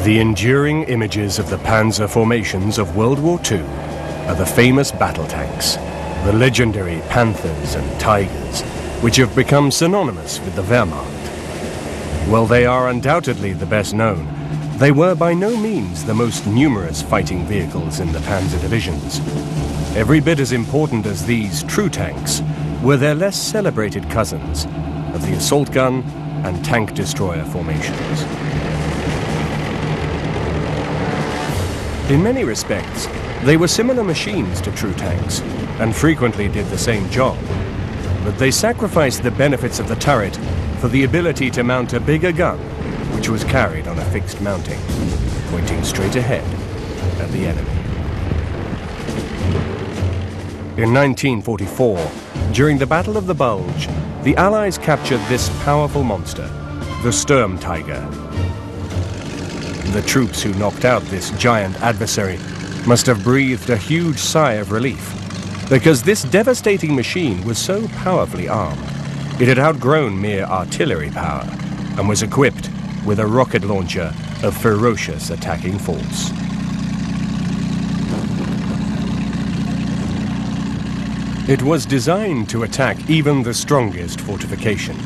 The enduring images of the panzer formations of World War II are the famous battle tanks, the legendary Panthers and Tigers, which have become synonymous with the Wehrmacht. While they are undoubtedly the best known, they were by no means the most numerous fighting vehicles in the panzer divisions. Every bit as important as these true tanks were their less celebrated cousins of the assault gun and tank destroyer formations. In many respects, they were similar machines to true tanks and frequently did the same job, but they sacrificed the benefits of the turret for the ability to mount a bigger gun, which was carried on a fixed mounting, pointing straight ahead at the enemy. In 1944, during the Battle of the Bulge, the Allies captured this powerful monster, the Sturmtiger. The troops who knocked out this giant adversary must have breathed a huge sigh of relief, because this devastating machine was so powerfully armed. It had outgrown mere artillery power and was equipped with a rocket launcher of ferocious attacking force. It was designed to attack even the strongest fortification.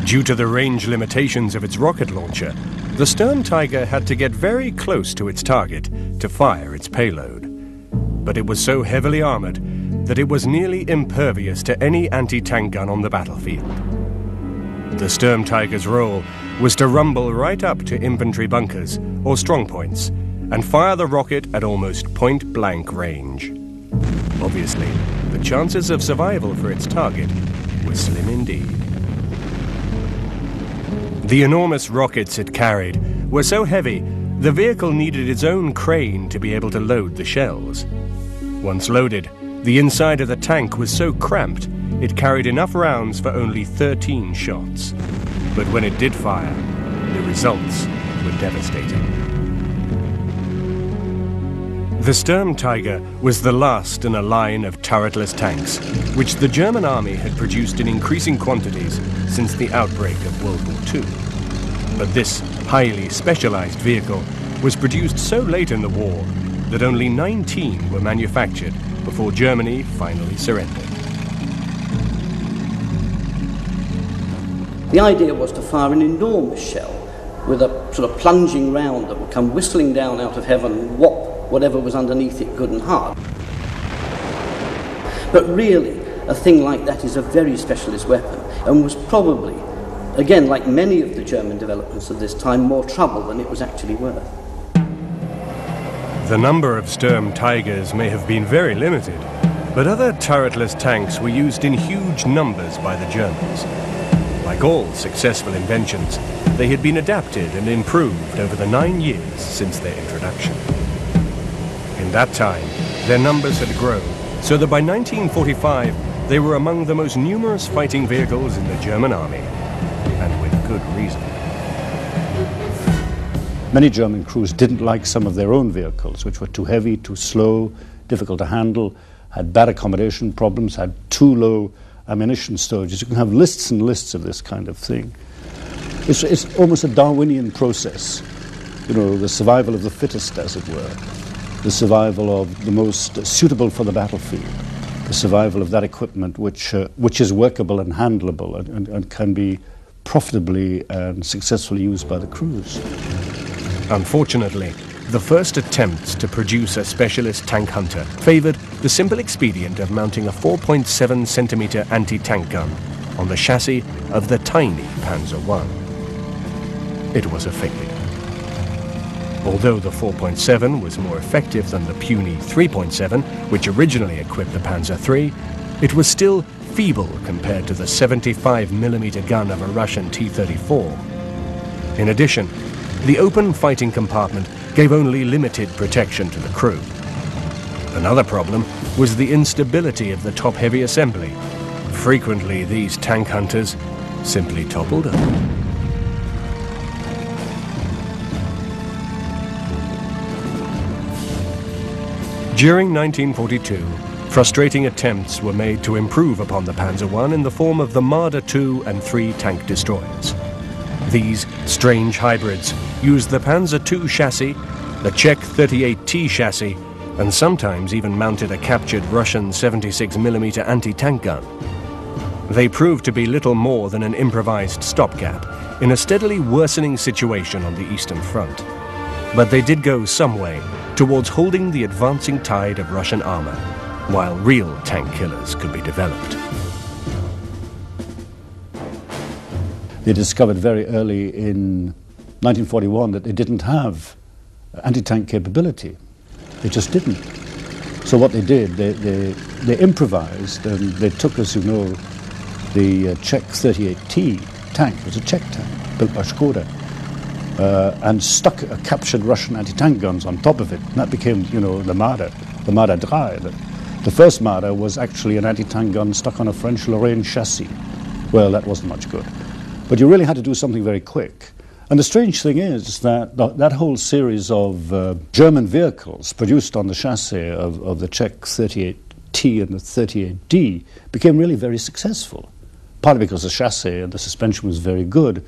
Due to the range limitations of its rocket launcher, the Sturmtiger had to get very close to its target to fire its payload. But it was so heavily armored that it was nearly impervious to any anti-tank gun on the battlefield. The Sturmtiger's role was to rumble right up to infantry bunkers or strongpoints and fire the rocket at almost point-blank range. Obviously, the chances of survival for its target were slim indeed. The enormous rockets it carried were so heavy, the vehicle needed its own crane to be able to load the shells. Once loaded, the inside of the tank was so cramped, it carried enough rounds for only 13 shots. But when it did fire, the results were devastating. The Sturmtiger was the last in a line of turretless tanks, which the German army had produced in increasing quantities since the outbreak of World War II. But this highly specialized vehicle was produced so late in the war that only 19 were manufactured before Germany finally surrendered. The idea was to fire an enormous shell with a sort of plunging round that would come whistling down out of heaven and whop whatever was underneath it good and hard. But really, a thing like that is a very specialist weapon and was probably, again, like many of the German developments of this time, more trouble than it was actually worth. The number of Sturmtigers may have been very limited, but other turretless tanks were used in huge numbers by the Germans. Like all successful inventions, they had been adapted and improved over the 9 years since their introduction. In that time, their numbers had grown, so that by 1945, they were among the most numerous fighting vehicles in the German army, and with good reason. Many German crews didn't like some of their own vehicles, which were too heavy, too slow, difficult to handle, had bad accommodation problems, had too low ammunition storages. You can have lists and lists of this kind of thing. It's almost a Darwinian process, you know, the survival of the fittest, as it were, the survival of the most suitable for the battlefield, the survival of that equipment which is workable and handleable and can be profitably and successfully used by the crews. Unfortunately, the first attempts to produce a specialist tank hunter favored the simple expedient of mounting a 4.7 centimeter anti-tank gun on the chassis of the tiny Panzer I. It was a failure. Although the 4.7 was more effective than the puny 3.7, which originally equipped the Panzer III, it was still feeble compared to the 75mm gun of a Russian T-34. In addition, the open fighting compartment gave only limited protection to the crew. Another problem was the instability of the top-heavy assembly. Frequently, these tank hunters simply toppled over. During 1942, frustrating attempts were made to improve upon the Panzer I in the form of the Marder II and III tank destroyers. These strange hybrids used the Panzer II chassis, the Czech 38T chassis, and sometimes even mounted a captured Russian 76mm anti-tank gun. They proved to be little more than an improvised stopgap in a steadily worsening situation on the Eastern Front. But they did go some way towards holding the advancing tide of Russian armour, while real tank killers could be developed. They discovered very early in 1941 that they didn't have anti-tank capability. They just didn't. So what they did, they improvised, and they took, as you know, the Czech 38T tank. It was a Czech tank built by Škoda, and stuck a captured Russian anti-tank guns on top of it. And that became, you know, the Marder 3. The first Marder was actually an anti-tank gun stuck on a French Lorraine chassis. Well, that wasn't much good. But you really had to do something very quick. And the strange thing is that that whole series of German vehicles produced on the chassis of the Czech 38T and the 38D became really very successful. Partly because the chassis and the suspension was very good,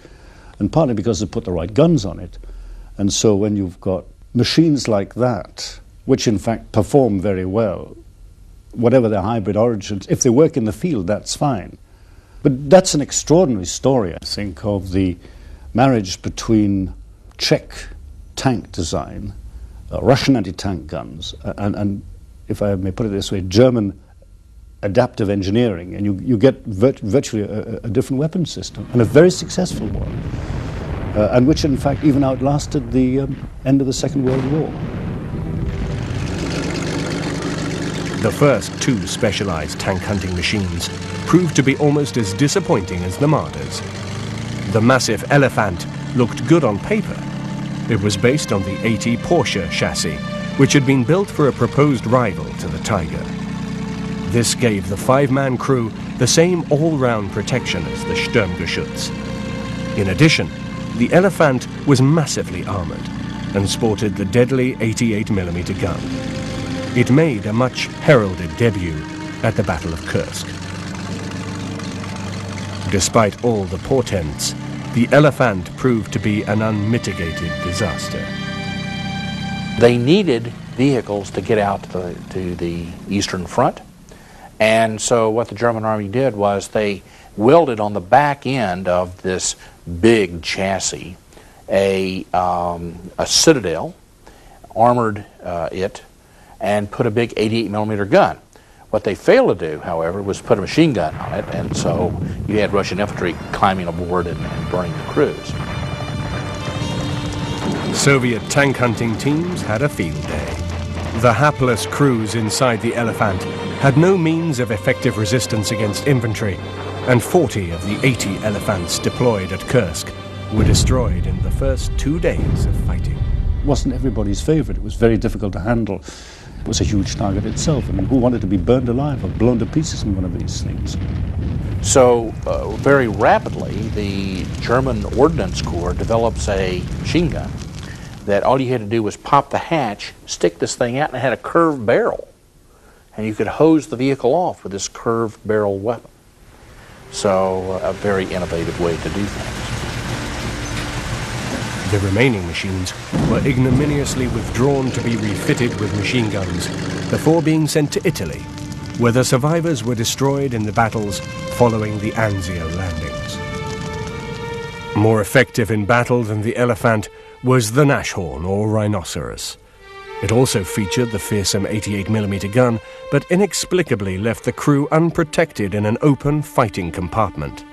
and partly because they put the right guns on it. And so when you've got machines like that, which in fact perform very well, whatever their hybrid origins, if they work in the field, that's fine. But that's an extraordinary story, I think, of the marriage between Czech tank design, Russian anti-tank guns, and, if I may put it this way, German adaptive engineering, and you get virtually a different weapon system, and a very successful one, and which in fact even outlasted the end of the Second World War. The first two specialized tank hunting machines proved to be almost as disappointing as the Marders. The massive Elephant looked good on paper. It was based on the 80 Porsche chassis, which had been built for a proposed rival to the Tiger. This gave the five-man crew the same all-round protection as the Sturmgeschütz. In addition, the Elephant was massively armoured and sported the deadly 88mm gun. It made a much heralded debut at the Battle of Kursk. Despite all the portents, the Elephant proved to be an unmitigated disaster. They needed vehicles to get out to the Eastern Front, and so what the German Army did was they welded on the back end of this big chassis a citadel, armored it, and put a big 88mm gun. What they failed to do, however, was put a machine gun on it, and so you had Russian infantry climbing aboard and burning the crews. Soviet tank hunting teams had a field day. The hapless crews inside the Elephant had no means of effective resistance against infantry, and 40 of the 80 Elephants deployed at Kursk were destroyed in the first 2 days of fighting. It wasn't everybody's favorite. It was very difficult to handle. It was a huge target itself. I mean, who wanted to be burned alive or blown to pieces in one of these things? So very rapidly, the German Ordnance Corps develops a machine gun that all you had to do was pop the hatch, stick this thing out, and it had a curved barrel. And you could hose the vehicle off with this curved barrel weapon. So a very innovative way to do things. The remaining machines were ignominiously withdrawn to be refitted with machine guns before being sent to Italy, where the survivors were destroyed in the battles following the Anzio landings. More effective in battle than the Elephant was the Nashorn or Rhinoceros. It also featured the fearsome 88mm gun, but inexplicably left the crew unprotected in an open fighting compartment.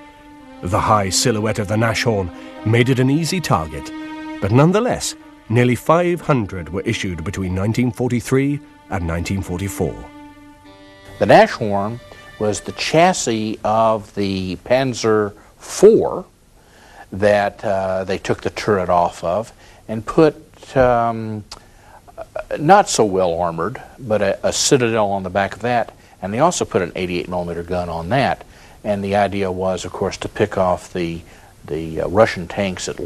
The high silhouette of the Nashorn made it an easy target, but nonetheless, nearly 500 were issued between 1943 and 1944. The Nashorn was the chassis of the Panzer IV that they took the turret off of and put not so well armored, but a citadel on the back of that, and they also put an 88mm gun on that. And the idea was, of course, to pick off the Russian tanks at